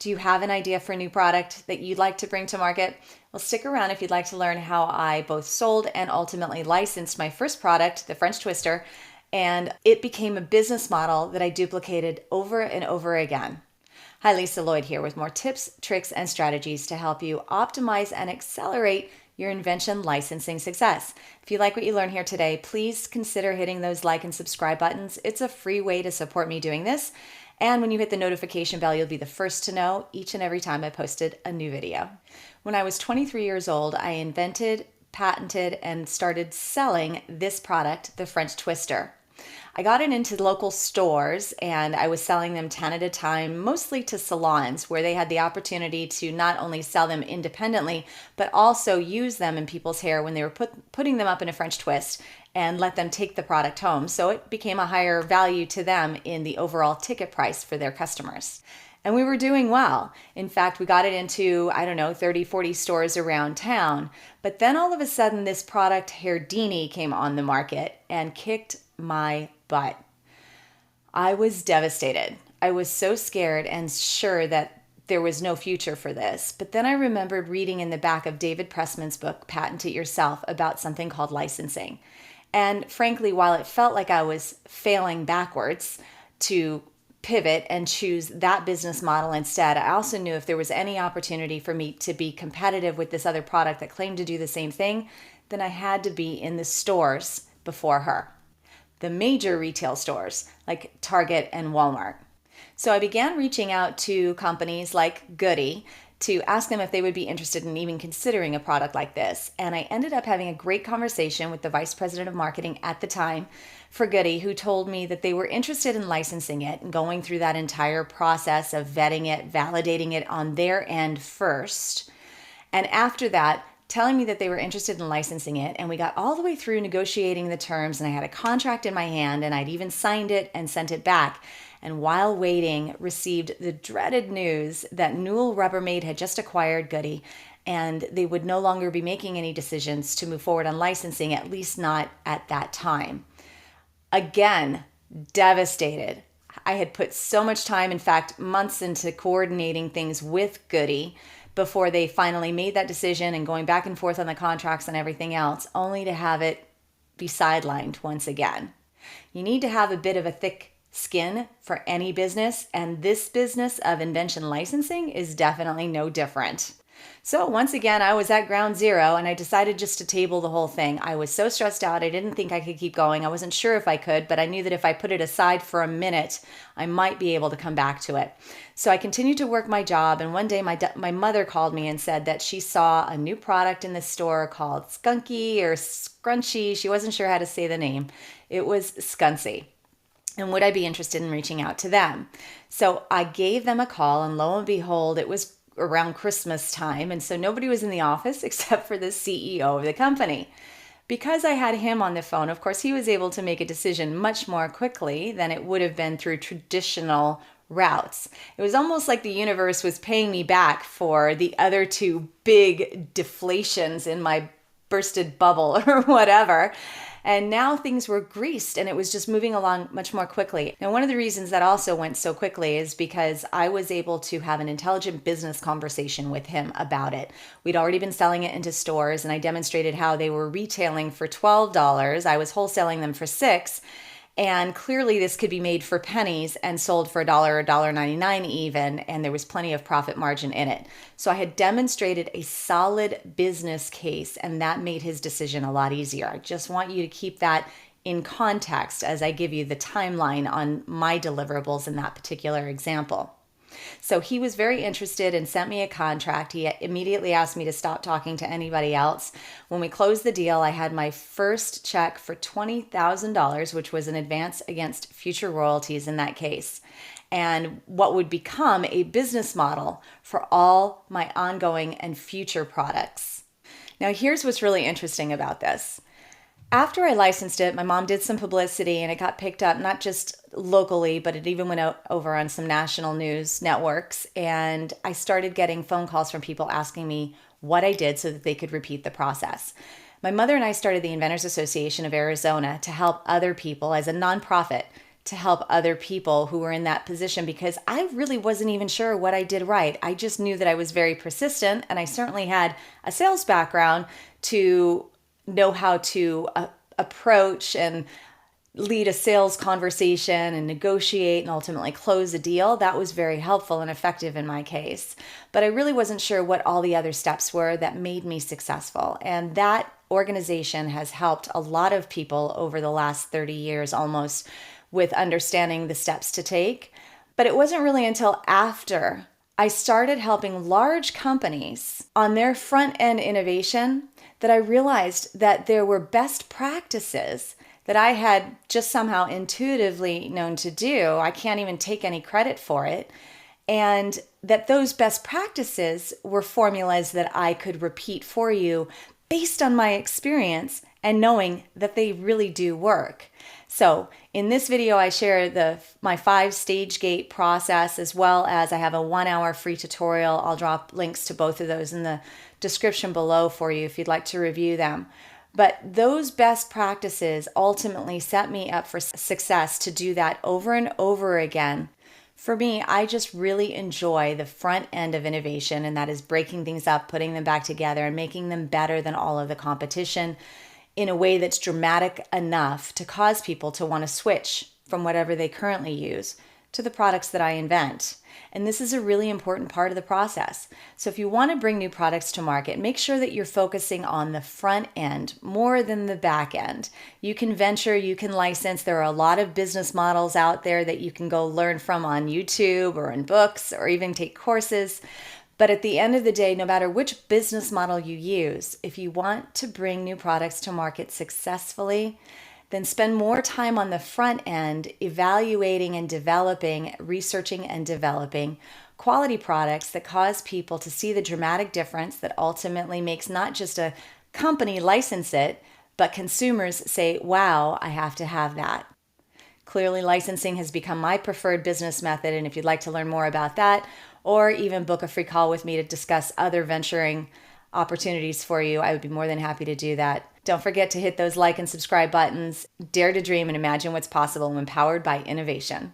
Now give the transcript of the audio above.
Do you have an idea for a new product that you'd like to bring to market? Well, stick around if you'd like to learn how I both sold and ultimately licensed my first product, the French Twister, and it became a business model that I duplicated over and over again. Hi, Lisa Lloyd here with more tips, tricks, and strategies to help you optimize and accelerate your invention licensing success. If you like what you learn here today, please consider hitting those like and subscribe buttons. It's a free way to support me doing this. And when you hit the notification bell, you'll be the first to know each and every time I posted a new video. When I was 23 years old, I invented, patented, and started selling this product, the French Twister. I got it into local stores and I was selling them 10 at a time, mostly to salons where they had the opportunity to not only sell them independently, but also use them in people's hair when they were putting them up in a French twist and let them take the product home. So it became a higher value to them in the overall ticket price for their customers. And we were doing well. In fact, we got it into, 30, 40 stores around town. But then all of a sudden, this product, Hairdini, came on the market and kicked my butt. I was devastated. I was so scared and sure that there was no future for this. But then I remembered reading in the back of David Pressman's book, Patent It Yourself, about something called licensing. And frankly, while it felt like I was failing backwards to pivot and choose that business model instead, I also knew if there was any opportunity for me to be competitive with this other product that claimed to do the same thing, then I had to be in the stores before her. The major retail stores like Target and Walmart. So I began reaching out to companies like Goody to ask them if they would be interested in even considering a product like this. And I ended up having a great conversation with the vice president of marketing at the time for Goody, who told me that they were interested in licensing it and going through that entire process of vetting it, validating it on their end first. And after that, telling me that they were interested in licensing it. And we got all the way through negotiating the terms and I had a contract in my hand and I'd even signed it and sent it back. And while waiting, received the dreaded news that Newell Rubbermaid had just acquired Goody and they would no longer be making any decisions to move forward on licensing, at least not at that time. Again, devastated. I had put so much time, in fact, months into coordinating things with Goody before they finally made that decision and going back and forth on the contracts and everything else, only to have it be sidelined once again. You need to have a bit of a thick skin for any business, and this business of invention licensing is definitely no different. So once again, I was at ground zero and I decided just to table the whole thing. I was so stressed out. I didn't think I could keep going. I wasn't sure if I could, but I knew that if I put it aside for a minute, I might be able to come back to it. So I continued to work my job. And one day my mother called me and said that she saw a new product in the store called Skunky or Scrunchy. She wasn't sure how to say the name. It was Skuncy. And would I be interested in reaching out to them? So I gave them a call and lo and behold, it was around Christmas time. And so nobody was in the office except for the CEO of the company. Because I had him on the phone, of course, he was able to make a decision much more quickly than it would have been through traditional routes. It was almost like the universe was paying me back for the other two big deflations in my bursted bubble or whatever. And now things were greased and it was just moving along much more quickly. Now, one of the reasons that also went so quickly is because I was able to have an intelligent business conversation with him about it. We'd already been selling it into stores and I demonstrated how they were retailing for $12. I was wholesaling them for $6. And clearly this could be made for pennies and sold for $1 or $1.99 even, and there was plenty of profit margin in it. So I had demonstrated a solid business case, and that made his decision a lot easier. I just want you to keep that in context as I give you the timeline on my deliverables in that particular example. So he was very interested and sent me a contract. He immediately asked me to stop talking to anybody else. When we closed the deal, I had my first check for $20,000, which was an advance against future royalties in that case, and what would become a business model for all my ongoing and future products. Now, here's what's really interesting about this. After I licensed it, my mom did some publicity and it got picked up, not just locally, but it even went out over on some national news networks. And I started getting phone calls from people asking me what I did so that they could repeat the process. My mother and I started the Inventors Association of Arizona to help other people as a nonprofit to help other people who were in that position, because I really wasn't even sure what I did right. I just knew that I was very persistent, and I certainly had a sales background to know how to approach and lead a sales conversation and negotiate and ultimately close a deal. That was very helpful and effective in my case. But I really wasn't sure what all the other steps were that made me successful. And that organization has helped a lot of people over the last 30 years almost with understanding the steps to take. But it wasn't really until after I started helping large companies on their front end innovation that I realized that there were best practices that I had just somehow intuitively known to do. I can't even take any credit for it. And that those best practices were formulas that I could repeat for you based on my experience and knowing that they really do work. So in this video, I share my 5-stage gate process, as well as I have a 1-hour free tutorial. I'll drop links to both of those in the description below for you if you'd like to review them. But those best practices ultimately set me up for success to do that over and over again. For me, I just really enjoy the front end of innovation, and that is breaking things up, putting them back together, and making them better than all of the competition in a way that's dramatic enough to cause people to want to switch from whatever they currently use to the products that I invent. And this is a really important part of the process. So if you want to bring new products to market, make sure that you're focusing on the front end more than the back end. You can venture, you can license. There are a lot of business models out there that you can go learn from on YouTube or in books or even take courses. But at the end of the day, no matter which business model you use, if you want to bring new products to market successfully, then spend more time on the front end evaluating and developing, researching and developing quality products that cause people to see the dramatic difference that ultimately makes not just a company license it, but consumers say, wow, I have to have that. Clearly, licensing has become my preferred business method, and if you'd like to learn more about that, or even book a free call with me to discuss other venturing opportunities for you, I would be more than happy to do that. Don't forget to hit those like and subscribe buttons. Dare to dream and imagine what's possible when powered by innovation.